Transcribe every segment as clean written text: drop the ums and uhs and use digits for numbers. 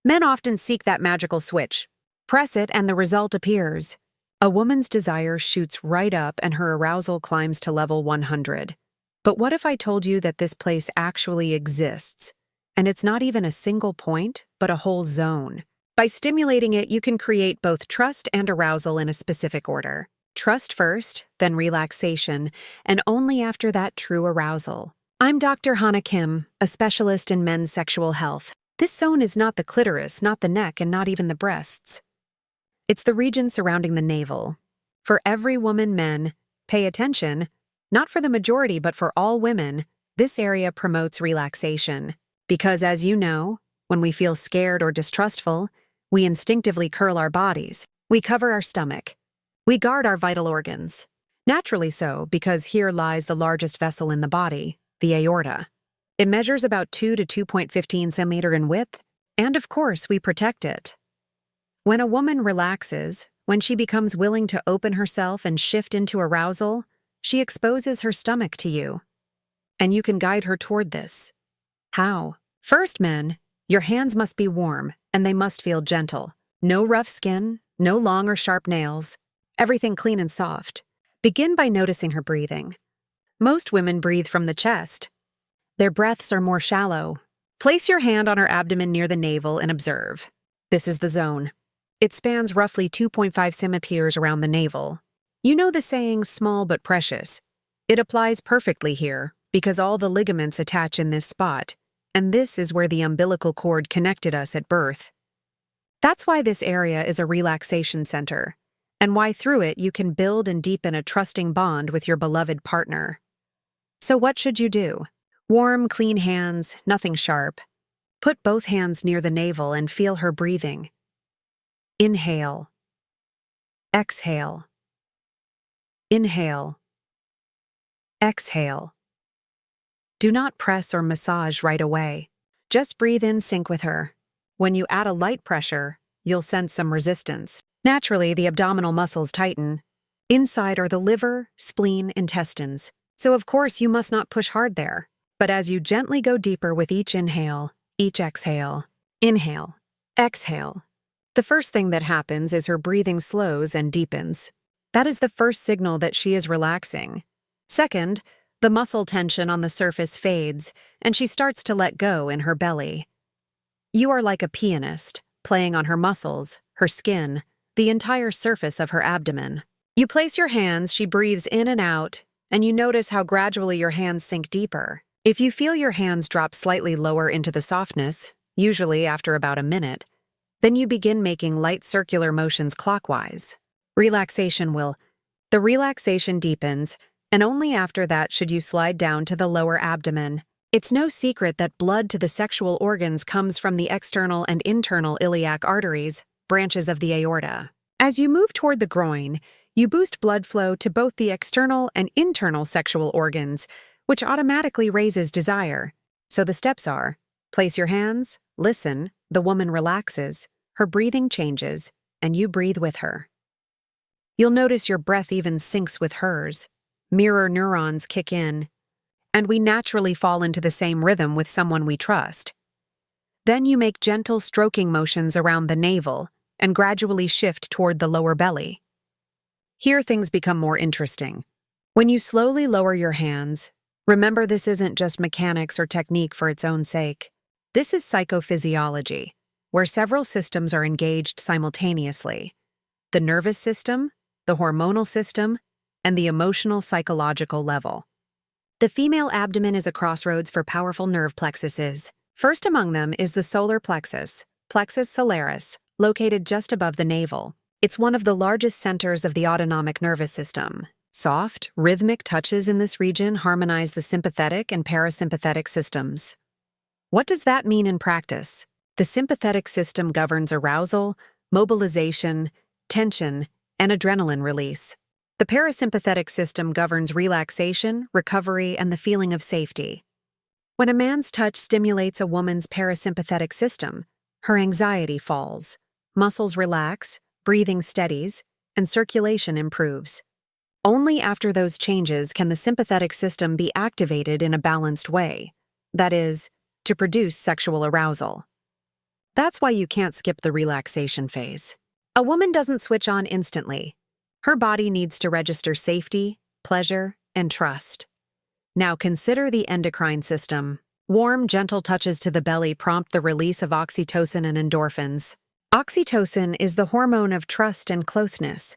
Men often seek that magical switch. Press it and the result appears. A woman's desire shoots right up and her arousal climbs to level 100. But what if I told you that this place actually exists? And it's not even a single point, but a whole zone. By stimulating it, you can create both trust and arousal in a specific order. Trust first, then relaxation, and only after that true arousal. I'm Dr. Hana Kim, a specialist in men's sexual health. This zone is not the clitoris, not the neck, and not even the breasts. It's the region surrounding the navel. For every woman, men, pay attention. Not for the majority, but for all women, this area promotes relaxation. Because, as you know, when we feel scared or distrustful, we instinctively curl our bodies. We cover our stomach. We guard our vital organs. Naturally so, because here lies the largest vessel in the body, the aorta. It measures about 2 to 2.15 centimeters in width, and of course, we protect it. When a woman relaxes, when she becomes willing to open herself and shift into arousal, she exposes her stomach to you. And you can guide her toward this. How? First, men, your hands must be warm, and they must feel gentle. No rough skin, no long or sharp nails, everything clean and soft. Begin by noticing her breathing. Most women breathe from the chest. Their breaths are more shallow. Place your hand on her abdomen near the navel and observe. This is the zone. It spans roughly 2.5 centimeters around the navel. You know the saying, small but precious. It applies perfectly here because all the ligaments attach in this spot, and this is where the umbilical cord connected us at birth. That's why this area is a relaxation center, and why through it you can build and deepen a trusting bond with your beloved partner. So what should you do? Warm, clean hands, nothing sharp. Put both hands near the navel and feel her breathing. Inhale. Exhale. Inhale. Exhale. Do not press or massage right away. Just breathe in sync with her. When you add a light pressure, you'll sense some resistance. Naturally, the abdominal muscles tighten. Inside are the liver, spleen, intestines. So of course you must not push hard there. But as you gently go deeper with each inhale, each exhale, inhale, exhale, the first thing that happens is her breathing slows and deepens. That is the first signal that she is relaxing. Second, the muscle tension on the surface fades, and she starts to let go in her belly. You are like a pianist, playing on her muscles, her skin, the entire surface of her abdomen. You place your hands, she breathes in and out, and you notice how gradually your hands sink deeper. If you feel your hands drop slightly lower into the softness, usually after about a minute, then you begin making light circular motions clockwise. The relaxation deepens, and only after that should you slide down to the lower abdomen. It's no secret that blood to the sexual organs comes from the external and internal iliac arteries, branches of the aorta. As you move toward the groin, you boost blood flow to both the external and internal sexual organs, which automatically raises desire. So the steps are: place your hands, listen, the woman relaxes, her breathing changes, and you breathe with her. You'll notice your breath even syncs with hers. Mirror neurons kick in, and we naturally fall into the same rhythm with someone we trust. Then you make gentle stroking motions around the navel and gradually shift toward the lower belly. Here things become more interesting. When you slowly lower your hands, remember this isn't just mechanics or technique for its own sake. This is psychophysiology, where several systems are engaged simultaneously: the nervous system, the hormonal system, and the emotional psychological level. The female abdomen is a crossroads for powerful nerve plexuses. First among them is the solar plexus, plexus solaris, located just above the navel. It's one of the largest centers of the autonomic nervous system. Soft, rhythmic touches in this region harmonize the sympathetic and parasympathetic systems. What does that mean in practice? The sympathetic system governs arousal, mobilization, tension, and adrenaline release. The parasympathetic system governs relaxation, recovery, and the feeling of safety. When a man's touch stimulates a woman's parasympathetic system, her anxiety falls, muscles relax, breathing steadies, and circulation improves. Only after those changes can the sympathetic system be activated in a balanced way, that is, to produce sexual arousal. That's why you can't skip the relaxation phase. A woman doesn't switch on instantly. Her body needs to register safety, pleasure, and trust. Now consider the endocrine system. Warm, gentle touches to the belly prompt the release of oxytocin and endorphins. Oxytocin is the hormone of trust and closeness.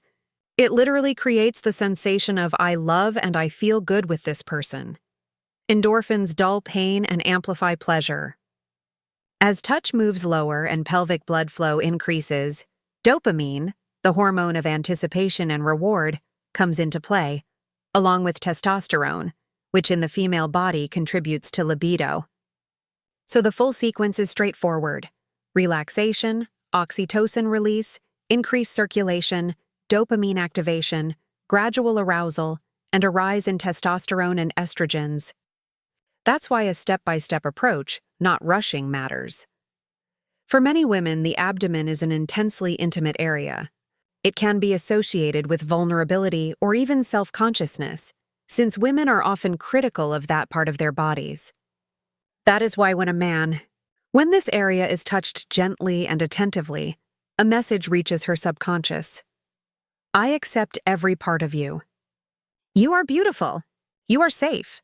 It literally creates the sensation of I love and I feel good with this person. Endorphins dull pain and amplify pleasure. As touch moves lower and pelvic blood flow increases, dopamine, the hormone of anticipation and reward, comes into play, along with testosterone, which in the female body contributes to libido. So the full sequence is straightforward: relaxation, oxytocin release, increased circulation, dopamine activation, gradual arousal, and a rise in testosterone and estrogens. That's why a step-by-step approach, not rushing, matters. For many women, the abdomen is an intensely intimate area. It can be associated with vulnerability or even self-consciousness, since women are often critical of that part of their bodies. That is why when this area is touched gently and attentively, a message reaches her subconscious. I accept every part of you. You are beautiful. You are safe.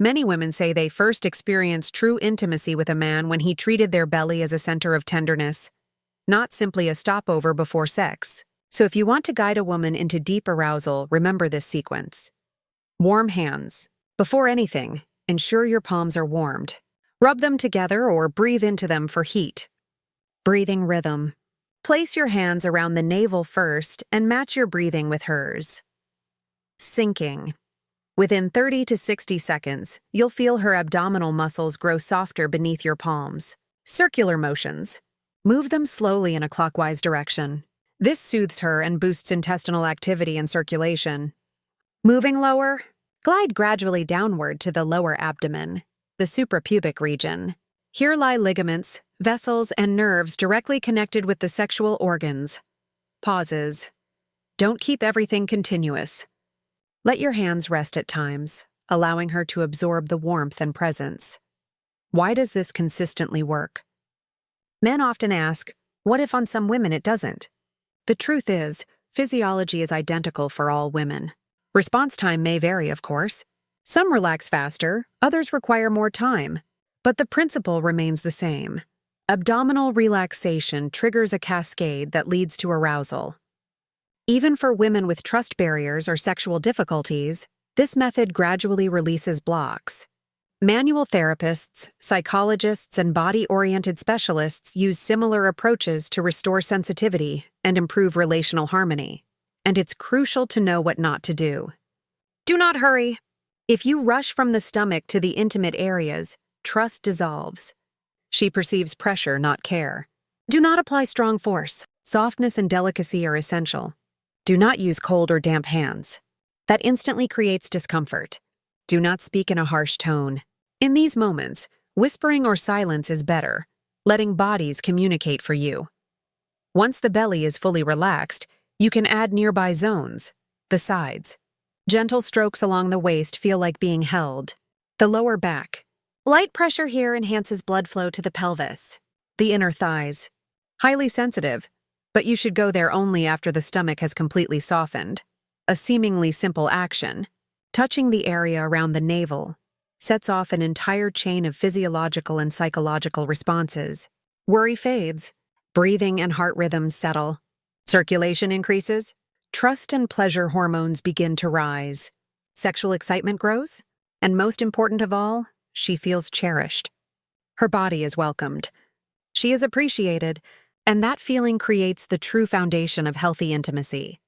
Many women say they first experienced true intimacy with a man when he treated their belly as a center of tenderness, not simply a stopover before sex. So if you want to guide a woman into deep arousal, remember this sequence. Warm hands. Before anything, ensure your palms are warmed. Rub them together or breathe into them for heat. Breathing rhythm. Place your hands around the navel first and match your breathing with hers. Sinking. Within 30 to 60 seconds, you'll feel her abdominal muscles grow softer beneath your palms. Circular motions. Move them slowly in a clockwise direction. This soothes her and boosts intestinal activity and circulation. Moving lower, glide gradually downward to the lower abdomen, the suprapubic region. Here lie ligaments, vessels, and nerves directly connected with the sexual organs. Pauses. Don't keep everything continuous. Let your hands rest at times, allowing her to absorb the warmth and presence. Why does this consistently work? Men often ask, what if on some women it doesn't? The truth is, physiology is identical for all women. Response time may vary, of course. Some relax faster, others require more time. But the principle remains the same. Abdominal relaxation triggers a cascade that leads to arousal. Even for women with trust barriers or sexual difficulties, this method gradually releases blocks. Manual therapists, psychologists, and body-oriented specialists use similar approaches to restore sensitivity and improve relational harmony. And it's crucial to know what not to do. Do not hurry. If you rush from the stomach to the intimate areas, trust dissolves. She perceives pressure, not care. Do not apply strong force. Softness and delicacy are essential. Do not use cold or damp hands. That instantly creates discomfort. Do not speak in a harsh tone. In these moments, whispering or silence is better, letting bodies communicate for you. Once the belly is fully relaxed, you can add nearby zones, the sides. Gentle strokes along the waist feel like being held. The lower back. Light pressure here enhances blood flow to the pelvis. The inner thighs. Highly sensitive, but you should go there only after the stomach has completely softened. A seemingly simple action, touching the area around the navel, sets off an entire chain of physiological and psychological responses. Worry fades. Breathing and heart rhythms settle. Circulation increases. Trust and pleasure hormones begin to rise. Sexual excitement grows. And most important of all, she feels cherished. Her body is welcomed. She is appreciated, and that feeling creates the true foundation of healthy intimacy.